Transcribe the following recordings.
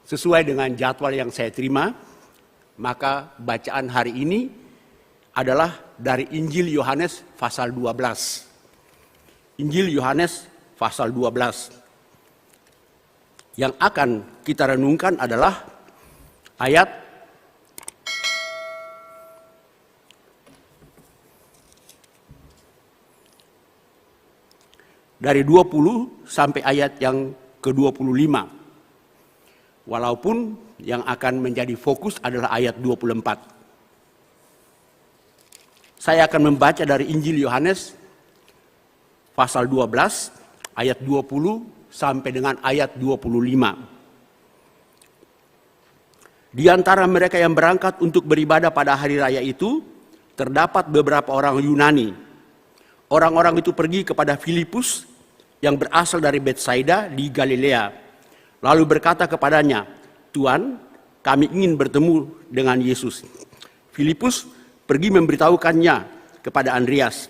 Sesuai dengan jadwal yang saya terima, maka bacaan hari ini adalah dari Injil Yohanes pasal 12. Injil Yohanes pasal 12. Yang akan kita renungkan adalah ayat dari 20 sampai ayat yang ke-25. Walaupun yang akan menjadi fokus adalah ayat 24. Saya akan membaca dari Injil Yohanes pasal 12 ayat 20 sampai dengan ayat 25. Di antara mereka yang berangkat untuk beribadah pada hari raya itu, terdapat beberapa orang Yunani. Orang-orang itu pergi kepada Filipus yang berasal dari Betsaida di Galilea. Lalu berkata kepadanya, "Tuan, kami ingin bertemu dengan Yesus." Filipus pergi memberitahukannya kepada Andreas.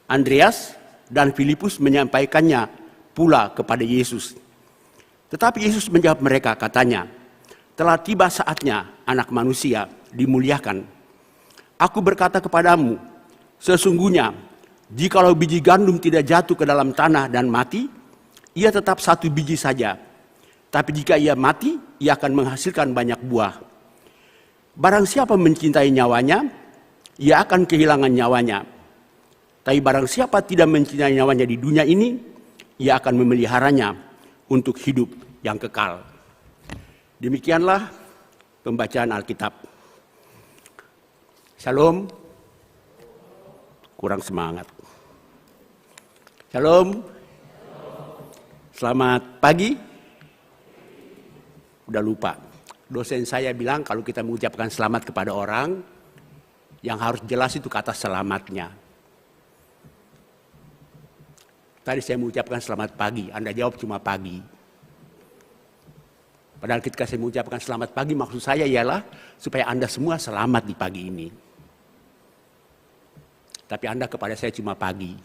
Andreas dan Filipus menyampaikannya pula kepada Yesus. Tetapi Yesus menjawab mereka, katanya, "Telah tiba saatnya Anak Manusia dimuliakan. Aku berkata kepadamu, sesungguhnya jikalau biji gandum tidak jatuh ke dalam tanah dan mati, ia tetap satu biji saja. Tapi jika ia mati, ia akan menghasilkan banyak buah. Barang siapa mencintai nyawanya, ia akan kehilangan nyawanya. Tapi barang siapa tidak mencintai nyawanya di dunia ini, ia akan memeliharanya untuk hidup yang kekal." Demikianlah pembacaan Alkitab. Shalom. Kurang semangat. Shalom. Selamat pagi. Udah lupa. Dosen saya bilang kalau kita mengucapkan selamat kepada orang, yang harus jelas itu kata selamatnya. Tadi saya mengucapkan selamat pagi, Anda jawab cuma pagi. Padahal ketika saya mengucapkan selamat pagi, maksud saya ialah supaya Anda semua selamat di pagi ini. Tapi Anda kepada saya cuma pagi.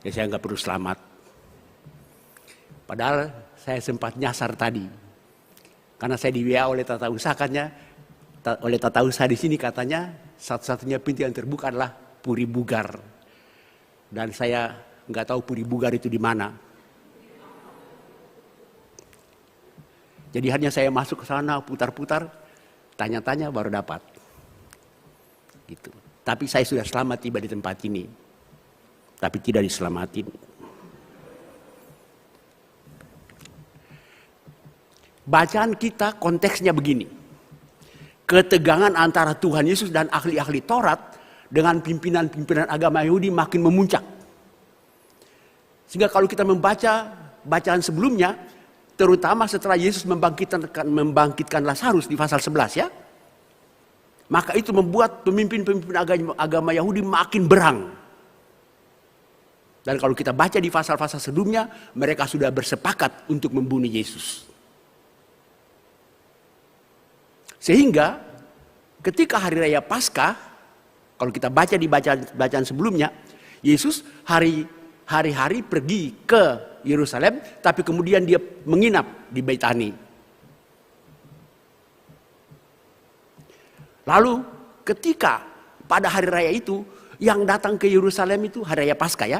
Jadi saya nggak perlu selamat. Padahal saya sempat nyasar tadi. Karena saya di WA oleh tata usaha oleh tata usaha di sini katanya satu-satunya pintu yang terbuka adalah Puri Bugar. Dan saya nggak tahu Puri Bugar itu di mana. Jadi hanya saya masuk ke sana, putar-putar, tanya-tanya baru dapat. Gitu. Tapi saya sudah selamat tiba di tempat ini. Tapi tidak diselamatin. Bacaan kita konteksnya begini. Ketegangan antara Tuhan Yesus dan ahli-ahli Taurat dengan pimpinan-pimpinan agama Yahudi makin memuncak. Sehingga kalau kita membaca bacaan sebelumnya, terutama setelah Yesus membangkitkan Lazarus di pasal 11 ya. Maka itu membuat pemimpin-pemimpin agama Yahudi makin berang. Dan kalau kita baca di pasal-pasal sebelumnya, mereka sudah bersepakat untuk membunuh Yesus. Sehingga ketika hari raya Paskah, kalau kita baca di bacaan sebelumnya, Yesus hari-hari pergi ke Yerusalem, tapi kemudian dia menginap di Betani. Lalu ketika pada hari raya itu, yang datang ke Yerusalem itu, hari raya Paskah ya,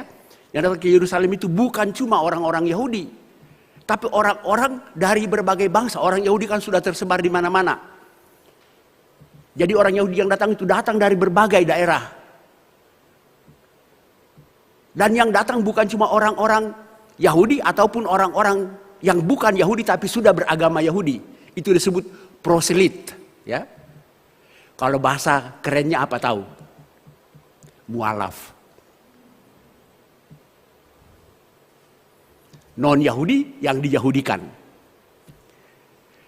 yang datang ke Yerusalem itu bukan cuma orang-orang Yahudi, tapi orang-orang dari berbagai bangsa. Orang Yahudi kan sudah tersebar di mana-mana. Jadi orang Yahudi yang datang itu datang dari berbagai daerah. Dan yang datang bukan cuma orang-orang Yahudi ataupun orang-orang yang bukan Yahudi tapi sudah beragama Yahudi. Itu disebut proselit. Ya. Kalau bahasa kerennya apa tahu? Mualaf. Non-Yahudi yang diyahudikan.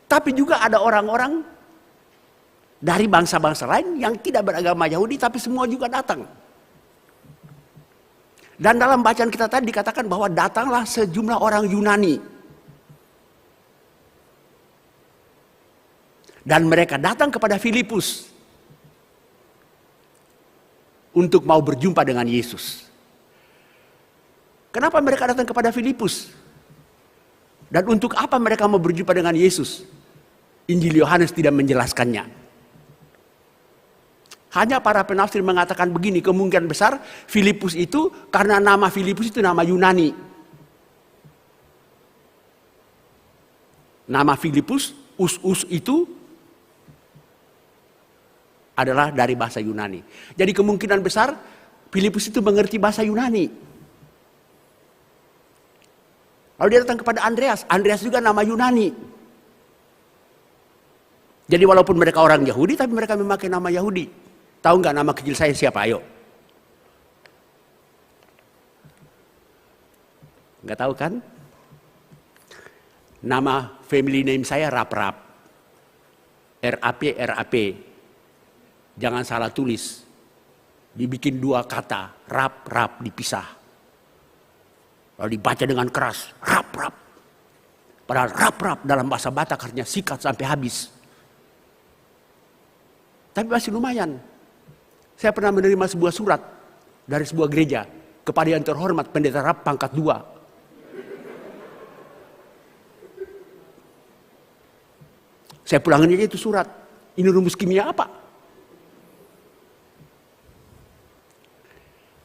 Tapi juga ada orang-orang dari bangsa-bangsa lain yang tidak beragama Yahudi tapi semua juga datang. Dan dalam bacaan kita tadi dikatakan bahwa datanglah sejumlah orang Yunani. Dan mereka datang kepada Filipus untuk mau berjumpa dengan Yesus. Kenapa mereka datang kepada Filipus? Dan untuk apa mereka mau berjumpa dengan Yesus? Injil Yohanes tidak menjelaskannya. Hanya para penafsir mengatakan begini, kemungkinan besar Filipus itu, karena nama Filipus itu nama Yunani. Nama Filipus, us itu adalah dari bahasa Yunani. Jadi kemungkinan besar Filipus itu mengerti bahasa Yunani. Lalu dia datang kepada Andreas. Andreas juga nama Yunani. Jadi walaupun mereka orang Yahudi, tapi mereka memakai nama Yahudi. Tahu nggak nama kecil saya siapa? Ayo. Nggak tahu kan? Nama family name saya Rap-Rap. RAP. Jangan salah tulis. Dibikin 2 kata. Rap-Rap dipisah. Lalu dibaca dengan keras. Rap-Rap. Padahal Rap-Rap dalam bahasa Batak artinya sikat sampai habis. Tapi masih lumayan. Saya pernah menerima sebuah surat dari sebuah gereja kepada yang terhormat pendeta Rap pangkat 2. Saya pulangin aja itu surat. Ini rumus kimia apa?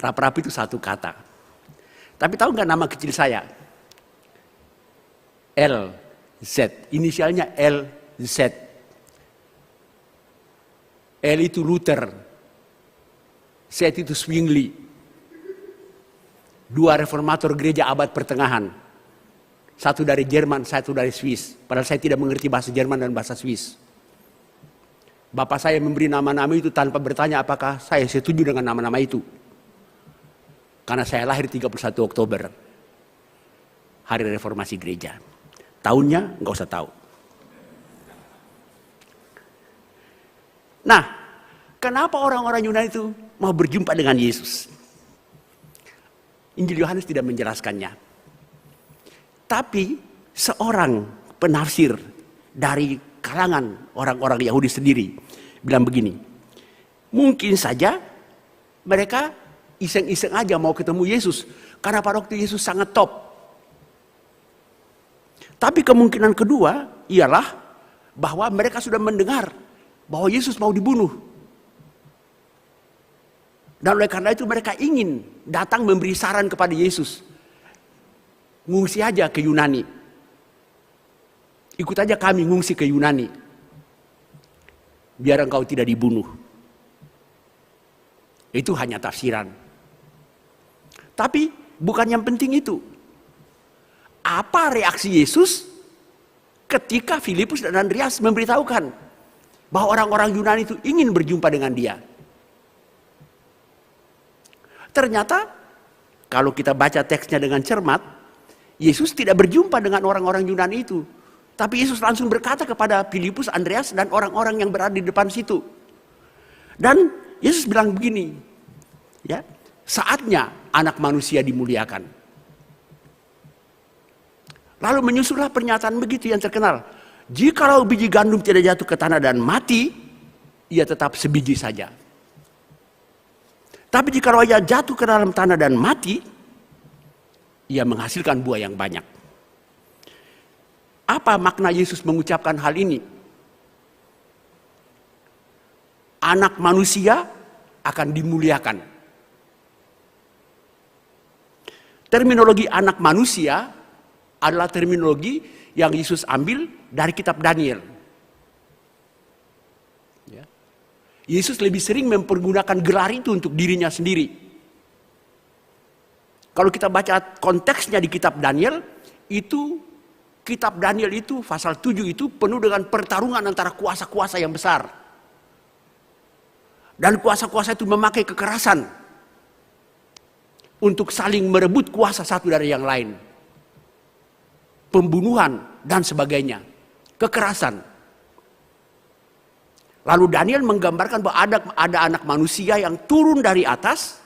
Rap-Rap itu 1 kata. Tapi tahu nggak nama kecil saya? LZ. Inisialnya LZ. L itu Luther. Z itu Zwingli. 2 reformator gereja abad pertengahan. 1 dari Jerman, 1 dari Swiss. Padahal saya tidak mengerti bahasa Jerman dan bahasa Swiss. Bapak saya memberi nama-nama itu tanpa bertanya apakah saya setuju dengan nama-nama itu. Karena saya lahir 31 Oktober. Hari reformasi gereja. Tahunnya nggak usah tahu. Nah, kenapa orang-orang Yunani itu mau berjumpa dengan Yesus? Injil Yohanes tidak menjelaskannya. Tapi seorang penafsir dari kalangan orang-orang Yahudi sendiri bilang begini, mungkin saja mereka iseng-iseng aja mau ketemu Yesus karena pada waktu Yesus sangat top. Tapi kemungkinan kedua ialah bahwa mereka sudah mendengar bahwa Yesus mau dibunuh. Dan oleh karena itu mereka ingin datang memberi saran kepada Yesus. Ngungsi aja ke Yunani. Ikut aja kami ngungsi ke Yunani. Biar engkau tidak dibunuh. Itu hanya tafsiran. Tapi bukan yang penting itu. Apa reaksi Yesus ketika Filipus dan Andreas memberitahukan bahwa orang-orang Yunani itu ingin berjumpa dengan dia? Ternyata kalau kita baca teksnya dengan cermat, Yesus tidak berjumpa dengan orang-orang Yunani itu. Tapi Yesus langsung berkata kepada Filipus, Andreas, dan orang-orang yang berada di depan situ. Dan Yesus bilang begini, ya, saatnya anak manusia dimuliakan. Lalu menyusullah pernyataan begitu yang terkenal. Jikalau biji gandum tidak jatuh ke tanah dan mati, ia tetap sebiji saja. Tapi jikalau ia jatuh ke dalam tanah dan mati, ia menghasilkan buah yang banyak. Apa makna Yesus mengucapkan hal ini? Anak manusia akan dimuliakan. Terminologi anak manusia adalah terminologi yang Yesus ambil dari kitab Daniel. Ya. Yesus lebih sering mempergunakan gelar itu untuk dirinya sendiri. Kalau kita baca konteksnya di kitab Daniel, itu kitab Daniel itu pasal 7 itu penuh dengan pertarungan antara kuasa-kuasa yang besar. Dan kuasa-kuasa itu memakai kekerasan untuk saling merebut kuasa satu dari yang lain. Pembunuhan dan sebagainya. Kekerasan. Lalu Daniel menggambarkan bahwa ada anak manusia yang turun dari atas,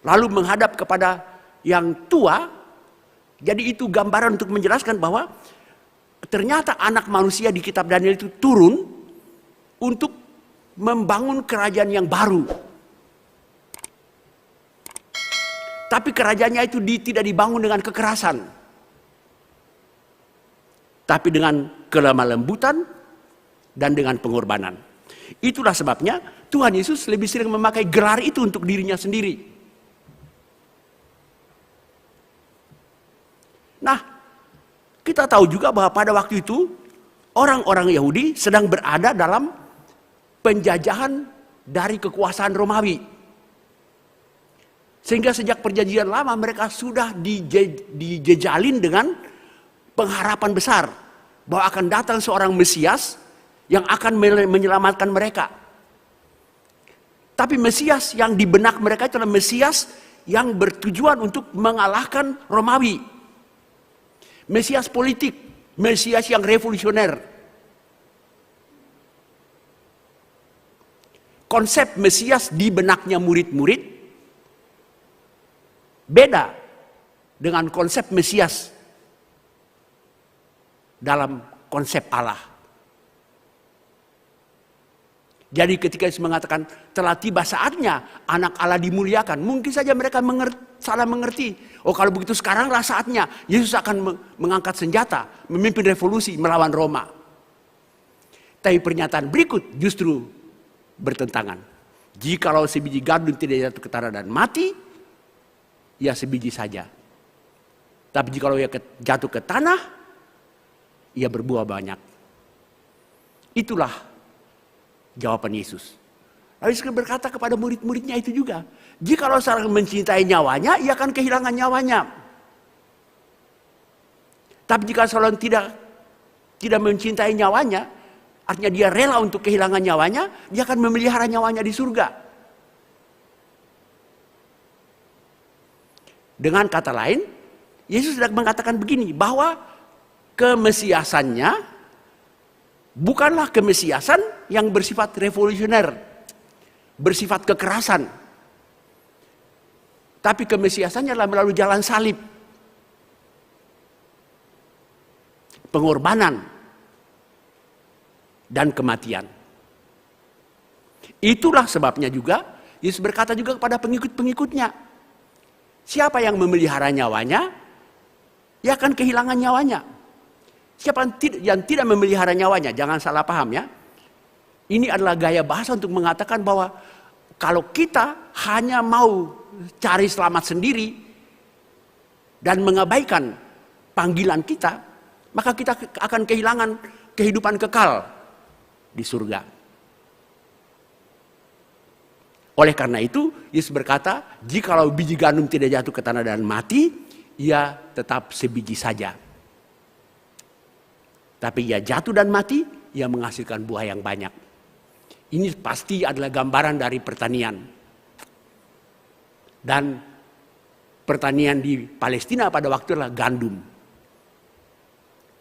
lalu menghadap kepada yang tua. Jadi itu gambaran untuk menjelaskan bahwa ternyata anak manusia di kitab Daniel itu turun untuk membangun kerajaan yang baru. Tapi kerajaannya itu tidak dibangun dengan kekerasan. tapi dengan kelemah lembutan dan dengan pengorbanan. Itulah sebabnya Tuhan Yesus lebih sering memakai gelar itu untuk dirinya sendiri. Nah, kita tahu juga bahwa pada waktu itu orang-orang Yahudi sedang berada dalam penjajahan dari kekuasaan Romawi. Sehingga sejak perjanjian lama mereka sudah dijejalin dengan pengharapan besar bahwa akan datang seorang Mesias yang akan menyelamatkan mereka. Tapi Mesias yang di benak mereka itu adalah Mesias yang bertujuan untuk mengalahkan Romawi. Mesias politik, Mesias yang revolusioner. Konsep Mesias di benaknya murid-murid beda dengan konsep Mesias dalam konsep Allah. Jadi ketika Yesus mengatakan telah tiba saatnya anak Allah dimuliakan, mungkin saja mereka salah mengerti. Oh, kalau begitu sekaranglah saatnya Yesus akan mengangkat senjata, memimpin revolusi melawan Roma. Tapi pernyataan berikut justru bertentangan. Jikalau sebiji gandum tidak jatuh ke tanah dan mati, ya sebiji saja. Tapi jikalau ia jatuh ke tanah, ia berbuah banyak. Itulah jawaban Yesus. Lalu Yesus berkata kepada murid-muridnya itu juga, jikalau seorang mencintai nyawanya, ia akan kehilangan nyawanya. Tapi jika seorang tidak mencintai nyawanya, artinya dia rela untuk kehilangan nyawanya, dia akan memelihara nyawanya di surga. Dengan kata lain, Yesus sedang mengatakan begini, bahwa kemesiasannya bukanlah kemesiasan yang bersifat revolusioner, bersifat kekerasan. Tapi kemesiasannya adalah melalui jalan salib, pengorbanan, dan kematian. Itulah sebabnya juga Yesus berkata juga kepada pengikut-pengikutnya, siapa yang memelihara nyawanya, ia akan kehilangan nyawanya. Siapa yang tidak memelihara nyawanya, jangan salah paham ya. Ini adalah gaya bahasa untuk mengatakan bahwa kalau kita hanya mau cari selamat sendiri dan mengabaikan panggilan kita, maka kita akan kehilangan kehidupan kekal di surga. Oleh karena itu, Yesus berkata, jikalau biji gandum tidak jatuh ke tanah dan mati, ia tetap sebiji saja. Tapi ia jatuh dan mati, ia menghasilkan buah yang banyak. Ini pasti adalah gambaran dari pertanian. Dan pertanian di Palestina pada waktu adalah gandum.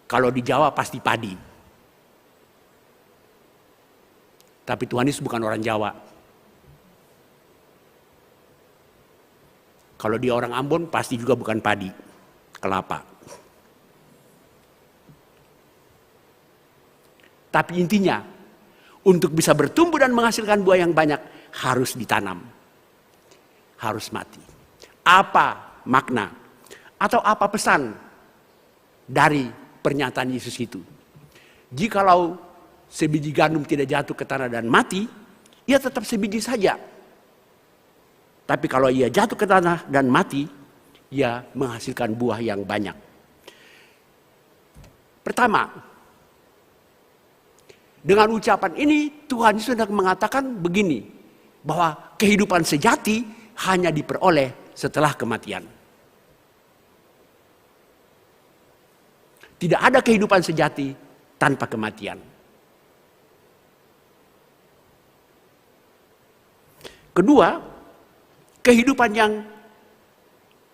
Kalau di Jawa pasti padi. Tapi Tuhan Yesus bukan orang Jawa. Kalau dia orang Ambon pasti juga bukan padi, kelapa. Tapi intinya, untuk bisa bertumbuh dan menghasilkan buah yang banyak, harus ditanam. Harus mati. Apa makna atau apa pesan dari pernyataan Yesus itu? Jikalau sebiji gandum tidak jatuh ke tanah dan mati, ia tetap sebiji saja. Tapi kalau ia jatuh ke tanah dan mati, ia menghasilkan buah yang banyak. Pertama, dengan ucapan ini Tuhan sudah mengatakan begini, bahwa kehidupan sejati hanya diperoleh setelah kematian. Tidak ada kehidupan sejati tanpa kematian. Kedua, kehidupan yang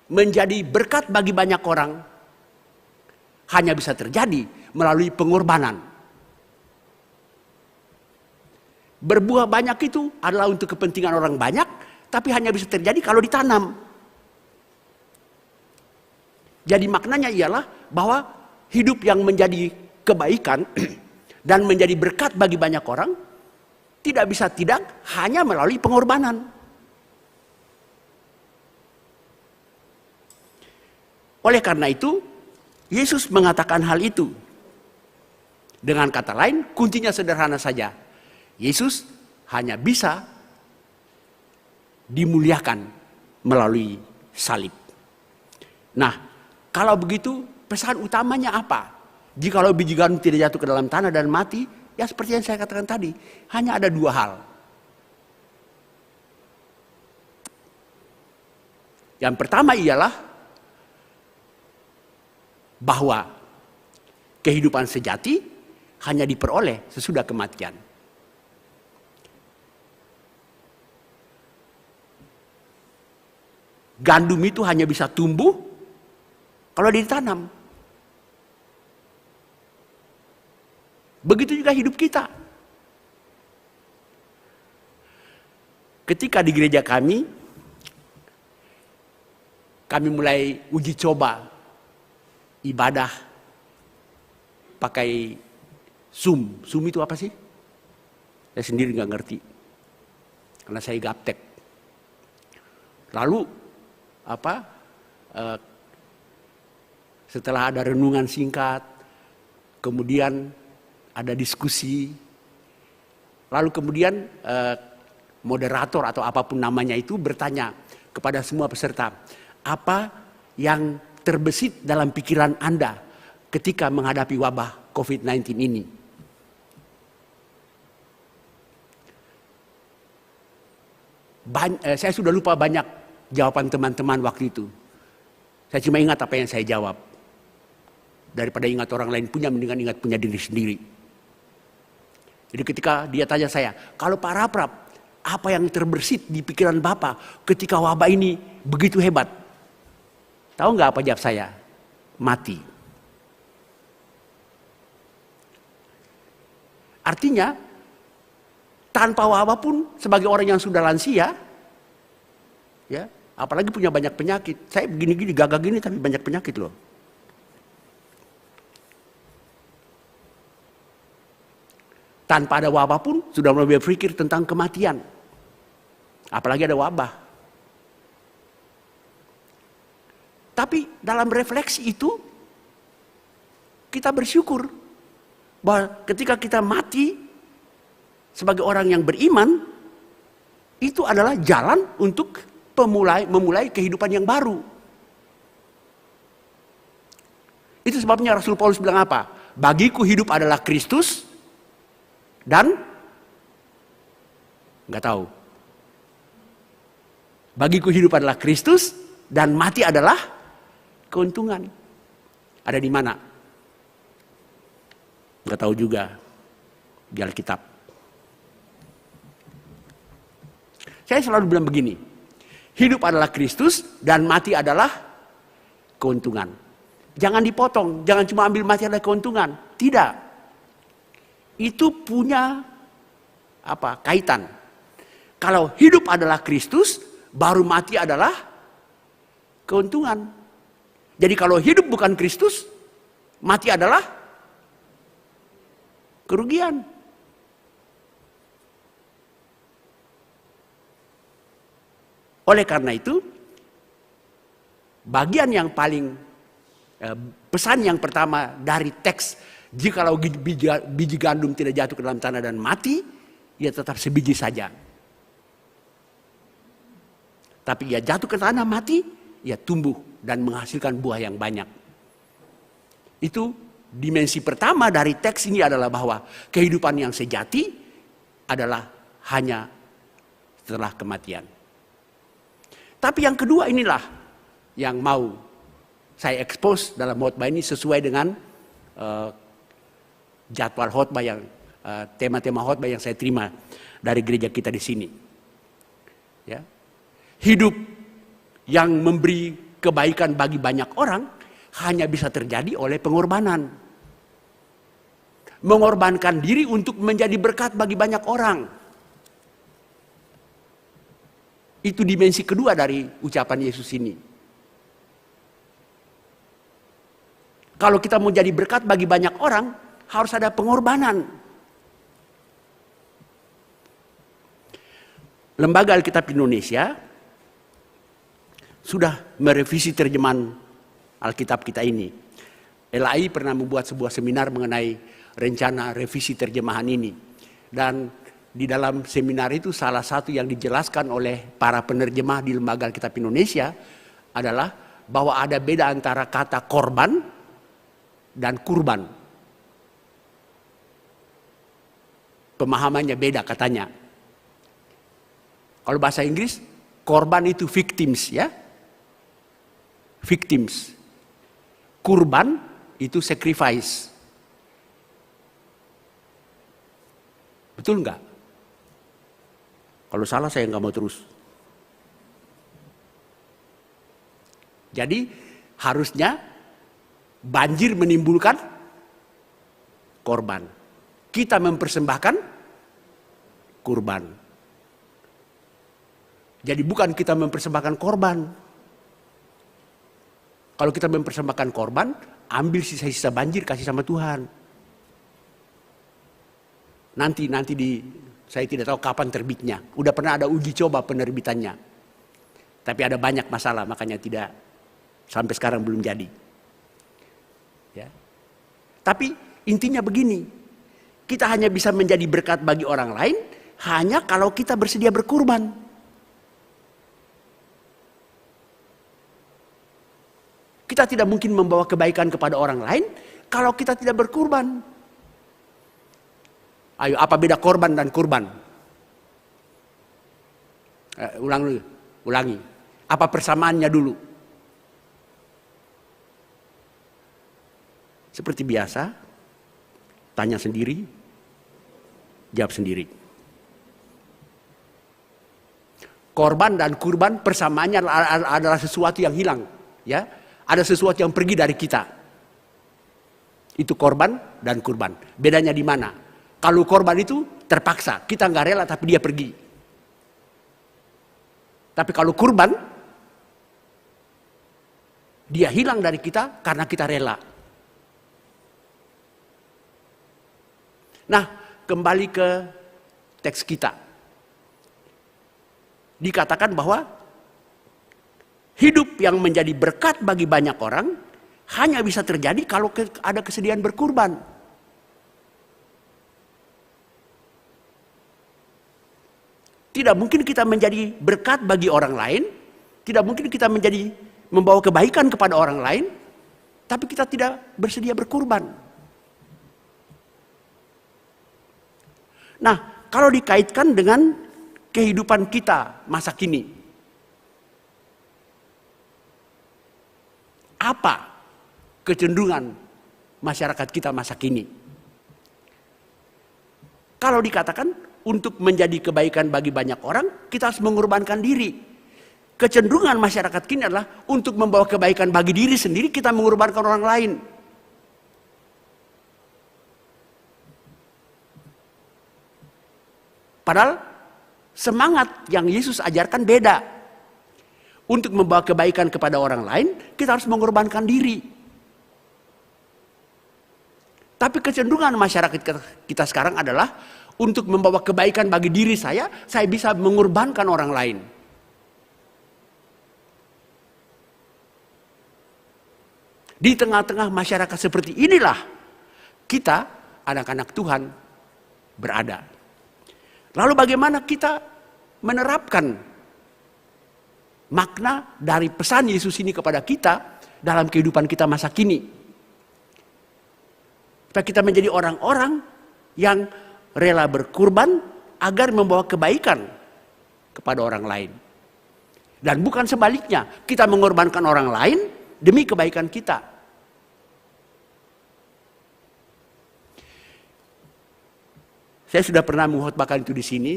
menjadi berkat bagi banyak orang hanya bisa terjadi melalui pengorbanan. Berbuah banyak itu adalah untuk kepentingan orang banyak, tapi hanya bisa terjadi kalau ditanam. Jadi maknanya ialah bahwa hidup yang menjadi kebaikan dan menjadi berkat bagi banyak orang tidak bisa tidak hanya melalui pengorbanan. Oleh karena itu, Yesus mengatakan hal itu Dengan kata lain, kuncinya sederhana saja. Yesus hanya bisa dimuliakan melalui salib. Nah, kalau begitu pesan utamanya apa? Jikalau biji gandum tidak jatuh ke dalam tanah dan mati, ya seperti yang saya katakan tadi, hanya ada dua hal. Yang pertama ialah bahwa kehidupan sejati hanya diperoleh sesudah kematian. Gandum itu hanya bisa tumbuh kalau ditanam. Begitu juga hidup kita. Ketika di gereja kami mulai uji coba ibadah pakai Zoom. Zoom itu apa sih? Saya sendiri nggak ngerti, karena saya gaptek. Lalu setelah ada renungan singkat, kemudian ada diskusi, lalu kemudian moderator atau apapun namanya itu bertanya kepada semua peserta, apa yang terbesit dalam pikiran Anda ketika menghadapi wabah COVID-19 ini? Saya sudah lupa banyak jawaban teman-teman waktu itu. Saya cuma ingat apa yang saya jawab. Daripada ingat orang lain punya, mendingan ingat punya diri sendiri. Jadi ketika dia tanya saya, kalau Pak Raprap, apa yang terbersit di pikiran Bapak ketika wabah ini begitu hebat? Tahu nggak apa jawab saya? Mati. Artinya, tanpa wabah pun sebagai orang yang sudah lansia, ya, apalagi punya banyak penyakit. Saya begini-gini, gagah gini tapi banyak penyakit loh. Tanpa ada wabah pun sudah mulai berpikir tentang kematian. Apalagi ada wabah. Tapi dalam refleksi itu, kita bersyukur bahwa ketika kita mati sebagai orang yang beriman, itu adalah jalan untuk memulai kehidupan yang baru. Itu sebabnya Rasul Paulus bilang apa? Bagiku hidup adalah Kristus dan nggak tahu. Bagiku hidup adalah Kristus dan mati adalah keuntungan. Ada di mana? Nggak tahu juga. Di Alkitab. Saya selalu bilang begini. Hidup adalah Kristus dan mati adalah keuntungan. Jangan dipotong, jangan cuma ambil mati adalah keuntungan. Tidak. Itu punya kaitan. Kalau hidup adalah Kristus, baru mati adalah keuntungan. Jadi kalau hidup bukan Kristus, mati adalah kerugian. Oleh karena itu, bagian yang paling pesan yang pertama dari teks, jikalau biji gandum tidak jatuh ke dalam tanah dan mati, ia tetap sebiji saja. Tapi ia jatuh ke tanah mati, ia tumbuh dan menghasilkan buah yang banyak. Itu dimensi pertama dari teks ini adalah bahwa kehidupan yang sejati adalah hanya setelah kematian. Tapi yang kedua inilah yang mau saya expose dalam khotbah ini sesuai dengan jadwal khotbah yang tema-tema khotbah yang saya terima dari gereja kita di sini. Ya. Hidup yang memberi kebaikan bagi banyak orang hanya bisa terjadi oleh pengorbanan. Mengorbankan diri untuk menjadi berkat bagi banyak orang. Itu dimensi kedua dari ucapan Yesus ini. Kalau kita mau jadi berkat bagi banyak orang, harus ada pengorbanan. Lembaga Alkitab Indonesia sudah merevisi terjemahan Alkitab kita ini. LAI pernah membuat sebuah seminar mengenai rencana revisi terjemahan ini. Dan di dalam seminar itu salah satu yang dijelaskan oleh para penerjemah di Lembaga Alkitab Indonesia adalah bahwa ada beda antara kata korban dan kurban. Pemahamannya beda katanya. Kalau bahasa Inggris, korban itu victims ya. Victims. Kurban itu sacrifice. Betul nggak? Kalau salah saya nggak mau terus. Jadi harusnya banjir menimbulkan korban. Kita mempersembahkan kurban. Jadi bukan kita mempersembahkan korban. Kalau kita mempersembahkan korban, ambil sisa-sisa banjir kasih sama Tuhan. Nanti saya tidak tahu kapan terbitnya. Udah pernah ada uji coba penerbitannya. Tapi ada banyak masalah, makanya tidak sampai sekarang belum jadi. Ya. Tapi intinya begini, kita hanya bisa menjadi berkat bagi orang lain hanya kalau kita bersedia berkurban. Kita tidak mungkin membawa kebaikan kepada orang lain kalau kita tidak berkurban. Ayo, apa beda korban dan kurban? Ulangi. Apa persamaannya dulu? Seperti biasa, tanya sendiri, jawab sendiri. Korban dan kurban persamaannya adalah sesuatu yang hilang, ya. Ada sesuatu yang pergi dari kita. Itu korban dan kurban. Bedanya di mana? Kalau korban itu terpaksa, kita nggak rela tapi dia pergi. Tapi kalau kurban, dia hilang dari kita karena kita rela. Nah, kembali ke teks kita. Dikatakan bahwa hidup yang menjadi berkat bagi banyak orang hanya bisa terjadi kalau ada kesediaan berkurban. Tidak mungkin kita menjadi berkat bagi orang lain, tidak mungkin kita membawa kebaikan kepada orang lain, tapi kita tidak bersedia berkurban. Nah, kalau dikaitkan dengan kehidupan kita masa kini, apa kecenderungan masyarakat kita masa kini? Kalau dikatakan untuk menjadi kebaikan bagi banyak orang, kita harus mengorbankan diri. Kecenderungan masyarakat kini adalah untuk membawa kebaikan bagi diri sendiri, kita mengorbankan orang lain. Padahal semangat yang Yesus ajarkan beda. Untuk membawa kebaikan kepada orang lain, kita harus mengorbankan diri. Tapi kecenderungan masyarakat kita sekarang adalah untuk membawa kebaikan bagi diri saya bisa mengorbankan orang lain. Di tengah-tengah masyarakat seperti inilah kita, anak-anak Tuhan, berada. Lalu bagaimana kita menerapkan makna dari pesan Yesus ini kepada kita dalam kehidupan kita masa kini? Supaya kita menjadi orang-orang yang rela berkurban agar membawa kebaikan kepada orang lain. Dan bukan sebaliknya, kita mengorbankan orang lain demi kebaikan kita. Saya sudah pernah mengkhotbahkan itu di sini,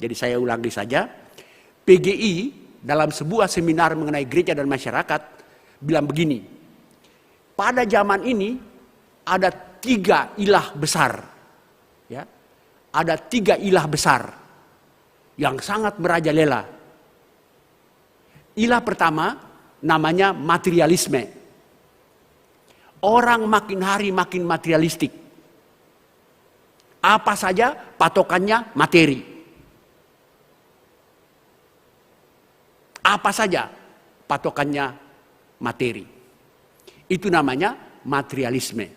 jadi saya ulangi saja. PGI dalam sebuah seminar mengenai gereja dan masyarakat bilang begini, pada zaman ini ada 3 ilah besar, ya, ada 3 ilah besar yang sangat merajalela. Ilah pertama namanya materialisme. Orang makin hari makin materialistik. Apa saja patokannya materi. Apa saja patokannya materi. Itu namanya materialisme.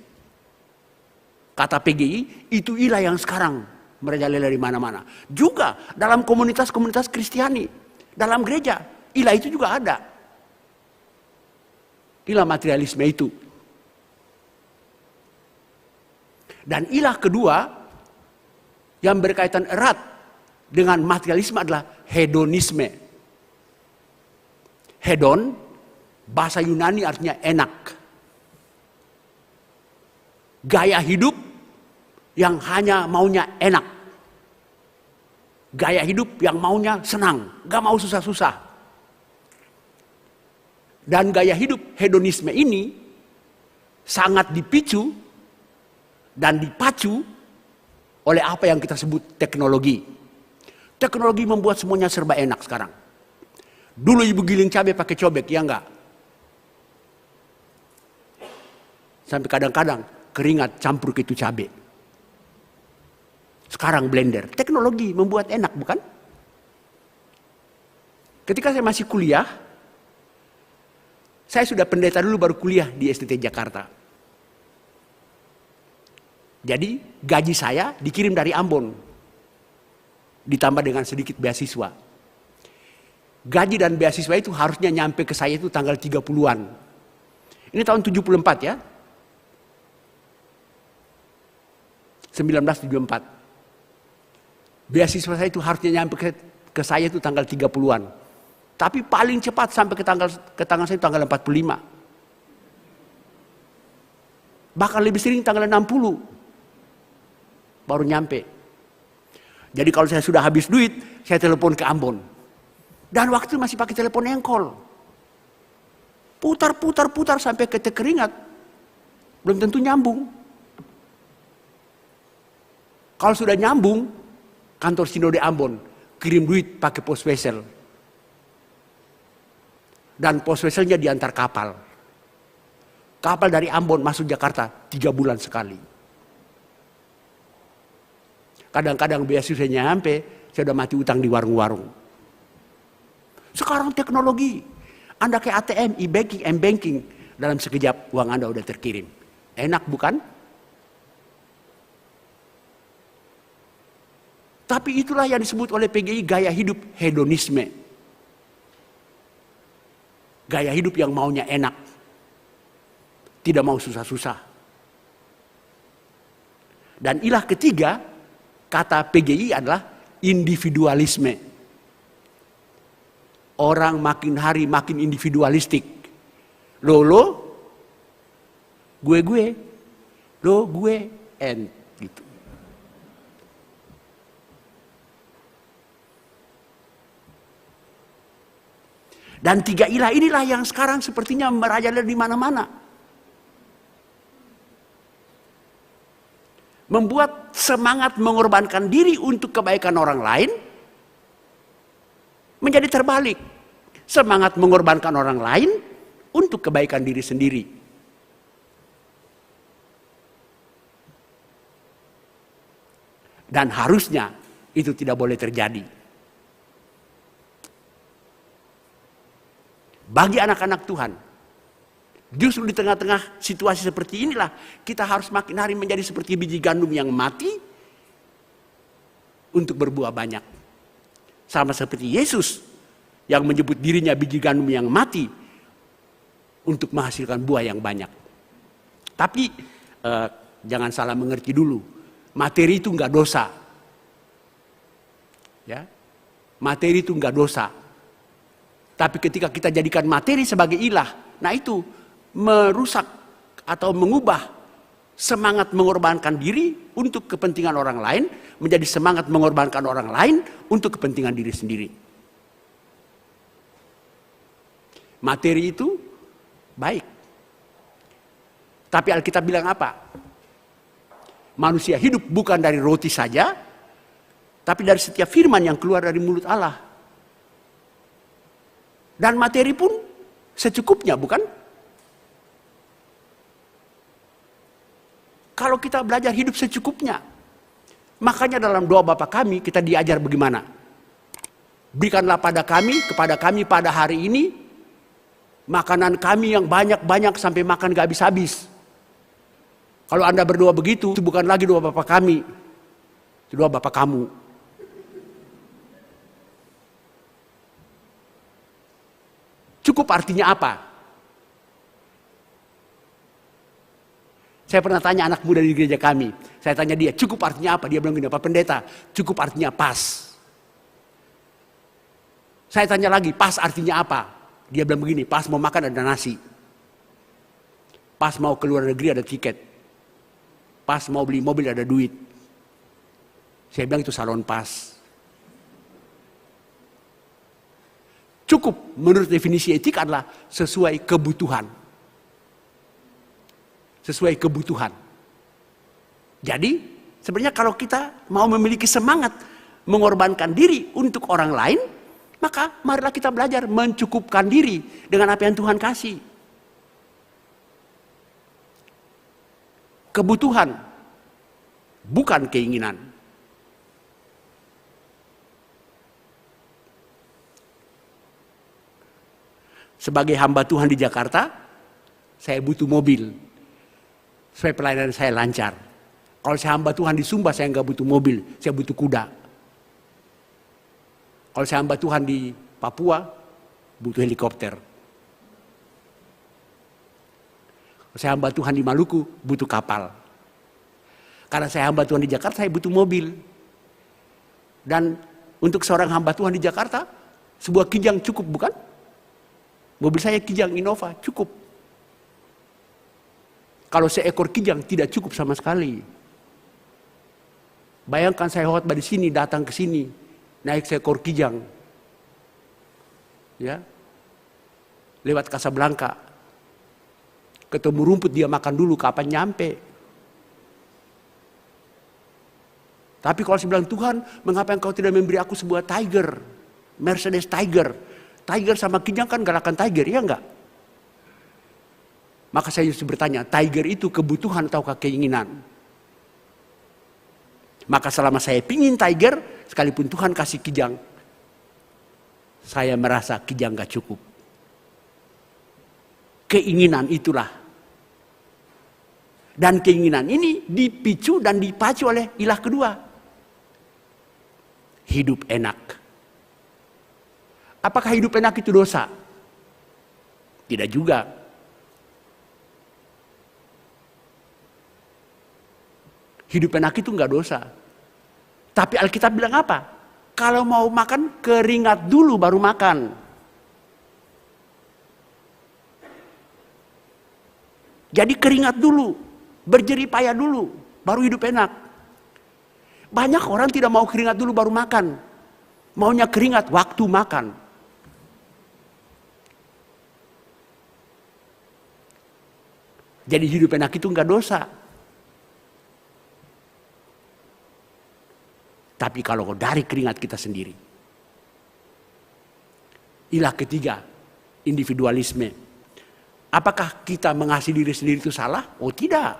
Kata PGI, itu ilah yang sekarang merajalela di mana-mana. Juga dalam komunitas-komunitas Kristiani, dalam gereja, ilah itu juga ada. Ilah materialisme itu. Dan ilah kedua yang berkaitan erat dengan materialisme adalah hedonisme. Hedon, bahasa Yunani artinya enak. Gaya hidup yang hanya maunya enak. Gaya hidup yang maunya senang, gak mau susah-susah. Dan gaya hidup hedonisme ini sangat dipicu dan dipacu oleh apa yang kita sebut teknologi. Teknologi membuat semuanya serba enak sekarang. Dulu ibu giling cabai pakai cobek, ya enggak? Sampai kadang-kadang keringat campur ke itu cabai. Sekarang blender. Teknologi membuat enak, bukan? Ketika saya masih kuliah, saya sudah pendeta dulu baru kuliah di STT Jakarta. Jadi gaji saya dikirim dari Ambon. Ditambah dengan sedikit beasiswa. Gaji dan beasiswa itu harusnya nyampe ke saya itu tanggal 30-an. Ini tahun 74 ya. 1974. Beasiswa saya itu harusnya nyampe ke saya itu tanggal 30-an. Tapi paling cepat sampai ke tangan saya tanggal 45. Bahkan lebih sering tanggal 60. Baru nyampe. Jadi kalau saya sudah habis duit, saya telepon ke Ambon. Dan waktu masih pakai telepon engkol. Putar sampai ketek keringat. Belum tentu nyambung. Kalau sudah nyambung, kantor Sinode Ambon kirim duit pakai pos wesel. Dan pos weselnya diantar kapal. Kapal dari Ambon masuk Jakarta 3 bulan sekali. Kadang-kadang beasiswanya sampai, saya udah mati utang di warung-warung. Sekarang teknologi, Anda ke ATM, e-banking, m-banking, dalam sekejap uang Anda udah terkirim. Enak bukan? Tapi itulah yang disebut oleh PGI gaya hidup hedonisme. Gaya hidup yang maunya enak. Tidak mau susah-susah. Dan ilah ketiga, kata PGI adalah individualisme. Orang makin hari makin individualistik. Lo, gue, lo, gue, and gitu. Dan 3 ilah inilah yang sekarang sepertinya merajalela di mana-mana. Membuat semangat mengorbankan diri untuk kebaikan orang lain menjadi terbalik. Semangat mengorbankan orang lain untuk kebaikan diri sendiri. Dan harusnya itu tidak boleh terjadi. Bagi anak-anak Tuhan, justru di tengah-tengah situasi seperti inilah kita harus makin hari menjadi seperti biji gandum yang mati untuk berbuah banyak. Sama seperti Yesus yang menyebut dirinya biji gandum yang mati untuk menghasilkan buah yang banyak. Tapi jangan salah mengerti dulu, materi itu enggak dosa. Ya, materi itu enggak dosa. Tapi ketika kita jadikan materi sebagai ilah, nah itu merusak atau mengubah semangat mengorbankan diri untuk kepentingan orang lain menjadi semangat mengorbankan orang lain untuk kepentingan diri sendiri. Materi itu baik. Tapi Alkitab bilang apa? Manusia hidup bukan dari roti saja, tapi dari setiap firman yang keluar dari mulut Allah. Dan materi pun secukupnya, bukan? Kalau kita belajar hidup secukupnya, makanya dalam doa Bapa kami kita diajar bagaimana? Berikanlah kepada kami pada hari ini Makanan kami yang banyak-banyak sampai makan gak habis-habis. Kalau Anda berdoa begitu, itu bukan lagi doa Bapa kami. Itu doa Bapa kamu. Cukup artinya apa? Saya pernah tanya anak muda di gereja kami. Saya tanya dia, cukup artinya apa? Dia bilang gini, Pak Pendeta, cukup artinya pas. Saya tanya lagi, pas artinya apa? Dia bilang begini, pas mau makan ada nasi. Pas mau keluar negeri ada tiket. Pas mau beli mobil ada duit. Saya bilang itu salon pas. Cukup menurut definisi etik adalah sesuai kebutuhan. Sesuai kebutuhan. Jadi sebenarnya kalau kita mau memiliki semangat mengorbankan diri untuk orang lain, maka marilah kita belajar mencukupkan diri dengan apa yang Tuhan kasih. Kebutuhan, bukan keinginan. Sebagai hamba Tuhan di Jakarta, saya butuh mobil supaya pelayanan saya lancar. Kalau saya hamba Tuhan di Sumba, saya nggak butuh mobil, saya butuh kuda. Kalau saya hamba Tuhan di Papua, butuh helikopter. Kalau saya hamba Tuhan di Maluku, butuh kapal. Karena saya hamba Tuhan di Jakarta, saya butuh mobil. Dan untuk seorang hamba Tuhan di Jakarta, sebuah Kijang cukup, bukan? Mobil saya Kijang Innova, cukup. Kalau seekor Kijang tidak cukup sama sekali. Bayangkan saya khotbah di sini, datang ke sini, naik seekor Kijang. Ya. Lewat Casablanca. Ketemu rumput dia makan dulu, kapan nyampe. Tapi kalau saya bilang, Tuhan, mengapa engkau tidak memberi aku sebuah Tiger, Mercedes Tiger. Tiger sama Kijang kan galakan Tiger, ya enggak? Maka saya harus bertanya, Tiger itu kebutuhan ataukah keinginan? Maka selama saya pingin Tiger, sekalipun Tuhan kasih Kijang, saya merasa Kijang gak cukup. Keinginan itulah. Dan keinginan ini dipicu dan dipacu oleh ilah kedua. Hidup enak. Apakah hidup enak itu dosa? Tidak juga. Hidup enak itu enggak dosa. Tapi Alkitab bilang apa? Kalau mau makan, keringat dulu baru makan. Jadi keringat dulu, berjerih payah dulu, baru hidup enak. Banyak orang tidak mau keringat dulu baru makan. Maunya keringat waktu makan. Jadi hidup enak itu enggak dosa. Tapi kalau dari keringat kita sendiri. Ilah ketiga, individualisme. Apakah kita mengasihi diri sendiri itu salah? Oh tidak.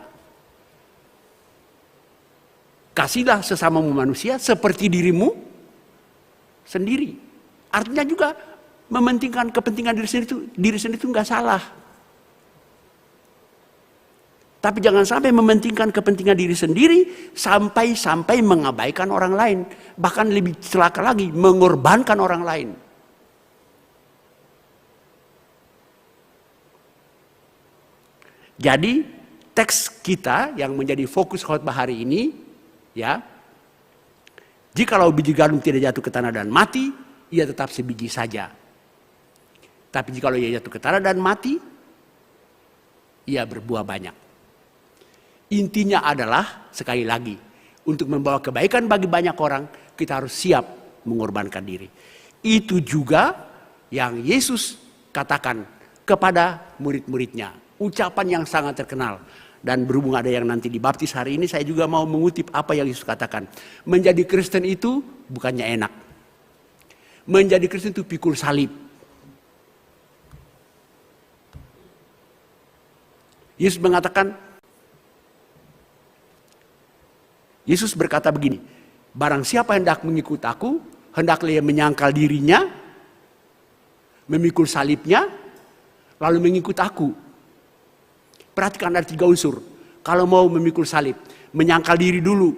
Kasihlah sesamamu manusia seperti dirimu sendiri. Artinya juga mementingkan kepentingan diri sendiri itu enggak salah. Tapi jangan sampai mementingkan kepentingan diri sendiri sampai mengabaikan orang lain. Bahkan lebih celaka lagi, mengorbankan orang lain. Jadi teks kita yang menjadi fokus khotbah hari ini, ya, jikalau biji gandum tidak jatuh ke tanah dan mati, ia tetap sebiji saja. Tapi jikalau ia jatuh ke tanah dan mati, ia berbuah banyak. Intinya adalah, sekali lagi, untuk membawa kebaikan bagi banyak orang, kita harus siap mengorbankan diri. Itu juga yang Yesus katakan kepada murid-muridnya. Ucapan yang sangat terkenal. Dan berhubung ada yang nanti dibaptis hari ini, saya juga mau mengutip apa yang Yesus katakan. Menjadi Kristen itu bukannya enak. Menjadi Kristen itu pikul salib. Yesus mengatakan, Yesus berkata begini, barang siapa hendak mengikut aku, hendaklah ia menyangkal dirinya, memikul salibnya, lalu mengikut aku. Perhatikan ada 3 unsur. Kalau mau memikul salib, menyangkal diri dulu.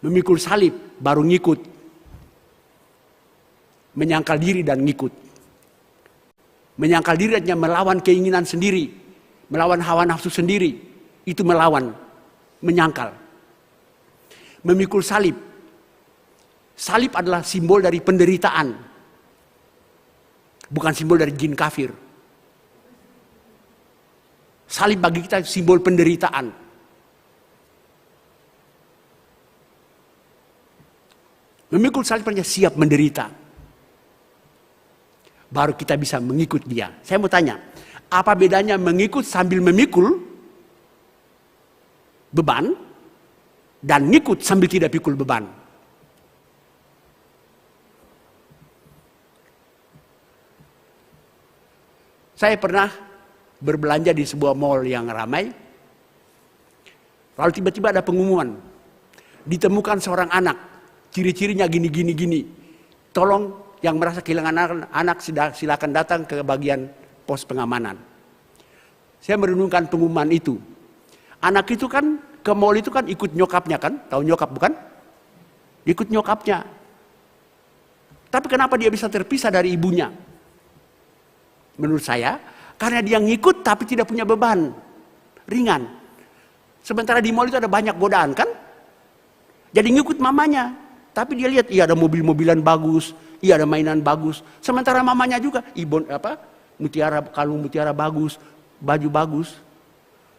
Memikul salib, baru ngikut. Menyangkal diri dan ngikut. Menyangkal diri artinya melawan keinginan sendiri. Melawan hawa nafsu sendiri. Itu melawan. Menyangkal. Memikul salib. Salib adalah simbol dari penderitaan. Bukan simbol dari jin kafir. Salib bagi kita simbol penderitaan. Memikul salib artinya siap menderita. Baru kita bisa mengikut dia. Saya mau tanya, apa bedanya mengikut sambil memikul beban dan ngikut sambil tidak pikul beban? Saya pernah berbelanja di sebuah mall yang ramai. Lalu tiba-tiba ada pengumuman. Ditemukan seorang anak. Ciri-cirinya gini. Tolong yang merasa kehilangan anak silakan datang ke bagian pos pengamanan. Saya merenungkan pengumuman itu. Anak itu kan ke mall itu kan ikut nyokapnya kan? Tahu nyokap bukan? Ikut nyokapnya. Tapi kenapa dia bisa terpisah dari ibunya? Menurut saya, karena dia ngikut tapi tidak punya beban. Ringan. Sementara di mall itu ada banyak godaan kan? Jadi ngikut mamanya. Tapi dia lihat, iya ada mobil-mobilan bagus, iya ada mainan bagus. Sementara mamanya juga, kalung mutiara bagus, baju bagus.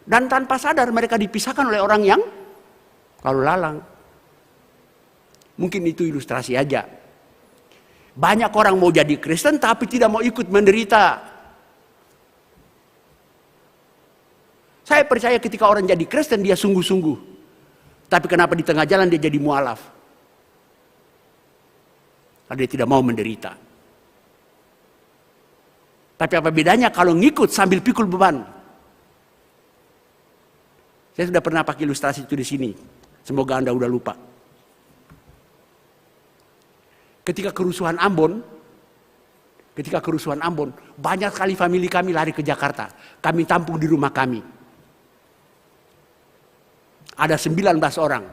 Dan tanpa sadar mereka dipisahkan oleh orang yang lalu lalang. Mungkin itu ilustrasi aja. Banyak orang mau jadi Kristen tapi tidak mau ikut menderita. Saya percaya ketika orang jadi Kristen dia sungguh-sungguh. Tapi kenapa di tengah jalan dia jadi mualaf? Karena dia tidak mau menderita. Tapi apa bedanya kalau ngikut sambil pikul beban? Saya sudah pernah pakai ilustrasi itu di sini. Semoga Anda udah lupa. Ketika kerusuhan Ambon, banyak sekali famili kami lari ke Jakarta. Kami tampung di rumah kami. Ada 19 orang.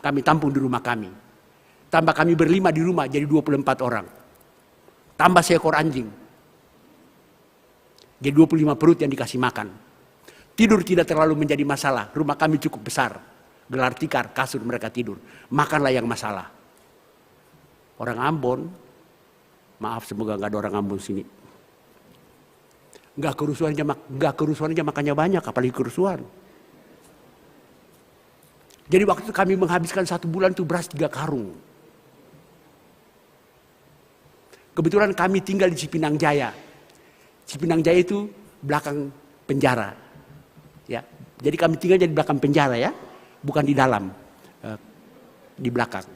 Kami tampung di rumah kami. Tambah kami berlima di rumah jadi 24 orang. Tambah seekor anjing. Jadi 25 perut yang dikasih makan. Tidur tidak terlalu menjadi masalah. Rumah kami cukup besar. Gelar tikar, kasur mereka tidur. Makanlah yang masalah. Orang Ambon, maaf semoga nggak ada orang Ambon sini. Nggak kerusuhan aja makannya banyak, apalagi kerusuhan. Jadi waktu itu kami menghabiskan 1 bulan itu beras 3 karung. Kebetulan kami tinggal di Cipinang Jaya. Cipinang Jaya itu belakang penjara. Ya, jadi kami tinggal di belakang penjara ya, bukan di dalam, di belakang.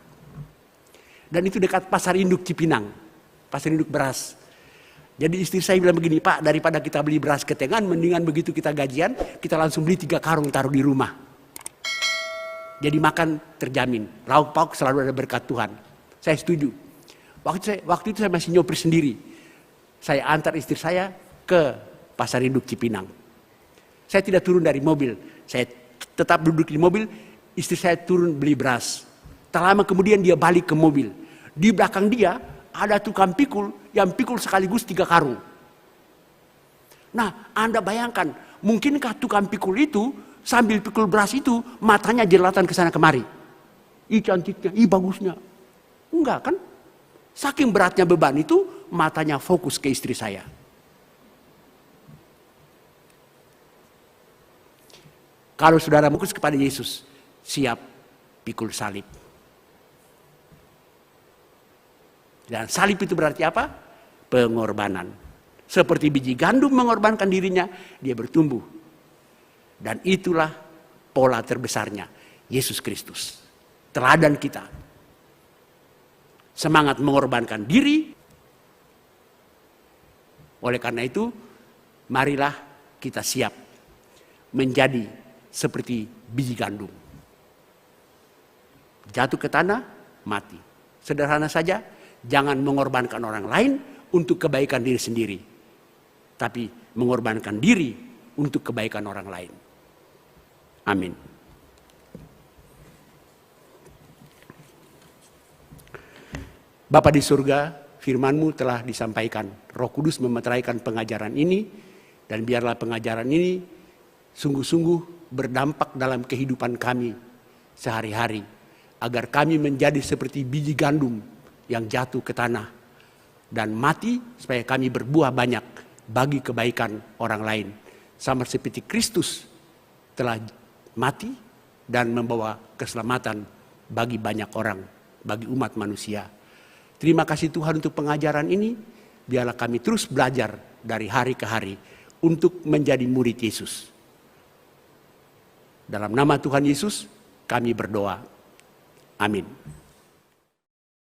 Dan itu dekat pasar induk Cipinang, pasar induk beras. Jadi istri saya bilang begini, Pak, daripada kita beli beras ketengan, mendingan begitu kita gajian, kita langsung beli 3 karung taruh di rumah. Jadi makan terjamin, lauk pauk selalu ada berkat Tuhan. Saya setuju. Waktu itu saya masih nyopir sendiri. Saya antar istri saya ke pasar induk Cipinang. Saya tidak turun dari mobil, saya tetap duduk di mobil, istri saya turun beli beras. Tak lama kemudian dia balik ke mobil. Di belakang dia ada tukang pikul yang pikul sekaligus 3 karung. Nah, Anda bayangkan, mungkinkah tukang pikul itu sambil pikul beras itu matanya jelatan ke sana kemari? Ih cantiknya, ih bagusnya. Enggak kan? Saking beratnya beban itu, matanya fokus ke istri saya. Kalau saudara fokus kepada Yesus, siap pikul salib. Dan salib itu berarti apa? Pengorbanan. Seperti biji gandum mengorbankan dirinya, dia bertumbuh. Dan itulah pola terbesarnya Yesus Kristus. Teladan kita. Semangat mengorbankan diri. Oleh karena itu, marilah kita siap menjadi seperti biji gandum. Jatuh ke tanah, mati. Sederhana saja, jangan mengorbankan orang lain untuk kebaikan diri sendiri, tapi mengorbankan diri untuk kebaikan orang lain. Amin. Bapa di surga, firman-Mu telah disampaikan. Roh Kudus memeteraikan pengajaran ini, dan biarlah pengajaran ini sungguh-sungguh berdampak dalam kehidupan kami sehari-hari, agar kami menjadi seperti biji gandum yang jatuh ke tanah dan mati, supaya kami berbuah banyak bagi kebaikan orang lain, sama seperti Kristus telah mati dan membawa keselamatan bagi banyak orang, bagi umat manusia. Terima kasih Tuhan untuk pengajaran ini. Biarlah kami terus belajar dari hari ke hari untuk menjadi murid Yesus. Dalam nama Tuhan Yesus kami berdoa. Amin.